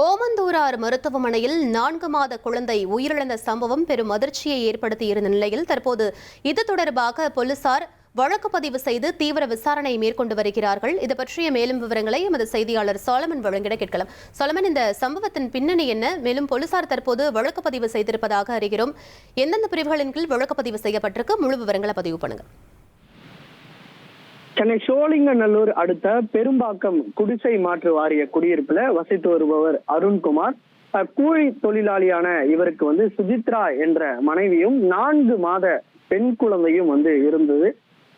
ஓமந்தூரார் மருத்துவமனையில் 4 மாத குழந்தை உயிரிழந்த சம்பவம் பெரும் அதிர்ச்சியை ஏற்படுத்தியிருந்த நிலையில் தற்போது இது தொடர்பாக போலீசார் வழக்கு பதிவு செய்து தீவிர விசாரணை மேற்கொண்டு வருகிறார்கள். இது பற்றிய மேலும் விவரங்களை எமது செய்தியாளர் சாலமன் வழங்கிட கேட்கலாம். சாலமன், இந்த சம்பவத்தின் பின்னணி என்ன? மேலும் போலீசார் தற்போது வழக்கு பதிவு செய்திருப்பதாக அறிகிறோம். எந்தெந்த பிரிவுகளின் கீழ் வழக்கு பதிவு செய்யப்பட்டிருக்கு? முழு விவரங்களை பதிவு பண்ணுங்க. சென்னை சோழிங்கநல்லூர் அடுத்த பெரும்பாக்கம் குடிசை மாற்று வாரிய குடியிருப்புல வசித்து வருபவர் அருண்குமார். கூலி தொழிலாளியான இவருக்கு சுஜித்ரா என்ற மனைவியும் 4 மாத பெண் குழந்தையும் இருந்தது.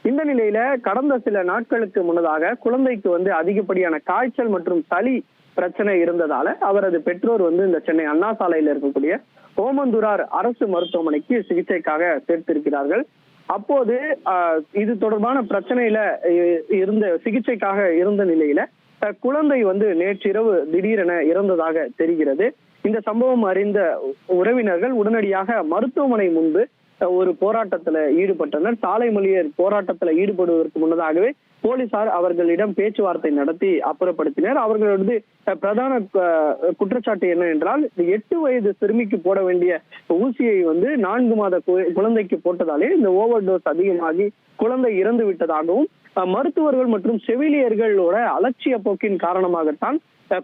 இந்த நிலையில கடந்த சில நாட்களுக்கு முன்னதாக குழந்தைக்கு அதிகப்படியான காய்ச்சல் மற்றும் சளி பிரச்சனை இருந்ததால அவரது பெற்றோர் இந்த சென்னை அண்ணா சாலையில இருக்கக்கூடிய ஓமந்தூரார் அரசு மருத்துவமனைக்கு சிகிச்சைக்காக சேர்த்திருக்கிறார்கள். அப்போது இது தொடர்பான பிரச்சனையில சிகிச்சைக்காக இருந்த நிலையில குழந்தை நேற்றிரவு திடீரென இறந்ததாக தெரிகிறது. இந்த சம்பவம் அறிந்த உறவினர்கள் உடனடியாக மருத்துவமனை முன்பு ஒரு போராட்டத்துல ஈடுபட்டனர். சாலை மறியல் போராட்டத்துல ஈடுபடுவதற்கு முன்னதாகவே போலீசார் அவர்களிடம் பேச்சுவார்த்தை நடத்தி அப்புறப்படுத்தினர். அவர்களது பிரதான குற்றச்சாட்டு என்ன என்றால், 8 வயது சிறுமிக்கு போட வேண்டிய ஊசியை 4 மாத குழந்தைக்கு போட்டதாலே இந்த ஓவர் டோஸ் அதிகமாகி குழந்தை இறந்து விட்டதாகவும், மருத்துவர்கள் மற்றும் செவிலியர்களோட அலட்சிய போக்கின் காரணமாகத்தான்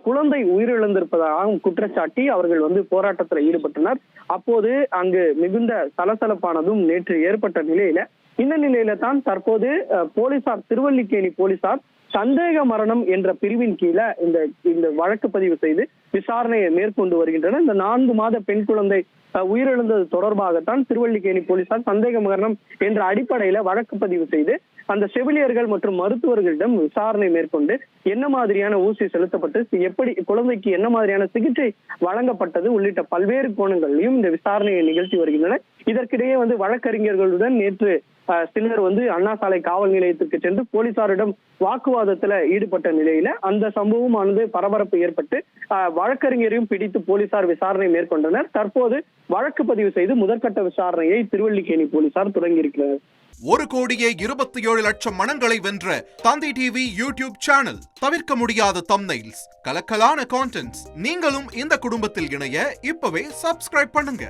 குழந்தை உயிரிழந்திருப்பதாகவும் குற்றச்சாட்டி அவர்கள் போராட்டத்துல ஈடுபட்டனர். அப்போது அங்கு மிகுந்த சலசலப்பானதும் நேற்று ஏற்பட்ட நிலையில இந்த நிலையில தான் தற்போது போலீசார், திருவல்லிக்கேணி போலீசார் சந்தேக மரணம் என்ற பிரிவின் கீழே இந்த வழக்கு பதிவு செய்து விசாரணையை மேற்கொண்டு வருகின்றனர். இந்த 4 மாத பெண் குழந்தை உயிரிழந்தது தொடர்பாகத்தான் திருவல்லிக்கேணி போலீசார் சந்தேக மரணம் என்ற அடிப்படையில வழக்கு பதிவு செய்து அந்த செவிலியர்கள் மற்றும் மருத்துவர்களிடம் விசாரணை மேற்கொண்டு என்ன மாதிரியான ஊசி செலுத்தப்பட்டு எப்படி குழந்தைக்கு என்ன மாதிரியான சிகிச்சை வழங்கப்பட்டது உள்ளிட்ட பல்வேறு கோணங்களிலும் இந்த விசாரணையை நிகழ்த்தி வருகின்றனர். இதற்கிடையே வழக்கறிஞர்களுடன் நேற்று சிலர் அண்ணா சாலை காவல் நிலையத்திற்கு சென்று போலீசாரிடம் வாக்குவாதத்துல ஈடுபட்ட நிலையில அந்த சம்பவமானது பரபரப்பு ஏற்பட்டு வழக்கறிஞரையும் பிடித்து போலீசார் விசாரணை மேற்கொண்டனர். தற்போது வழக்கு பதிவு செய்து முதற்கட்ட விசாரணையை திருவல்லிக்கேணி போலீசார் தொடங்கியிருக்கிறார். 1,27,00,000 மனங்களை வென்ற தந்தி டிவி யூடியூப் சேனல். தவிர்க்க முடியாத தம்ப்நெயில்ஸ், கலக்கலான கான்டென்ட்ஸ். நீங்களும் இந்த குடும்பத்தில் இணைய இப்பவே சப்ஸ்கிரைப் பண்ணுங்க.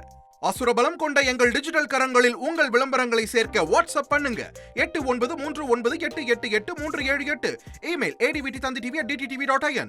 அசுரபலம் கொண்ட எங்கள் டிஜிட்டல் கரங்களில் உங்கள் விளம்பரங்களை சேர்க்க வாட்ஸ்அப் பண்ணுங்க. 8939888838. Email advtthanditv@dttv.in.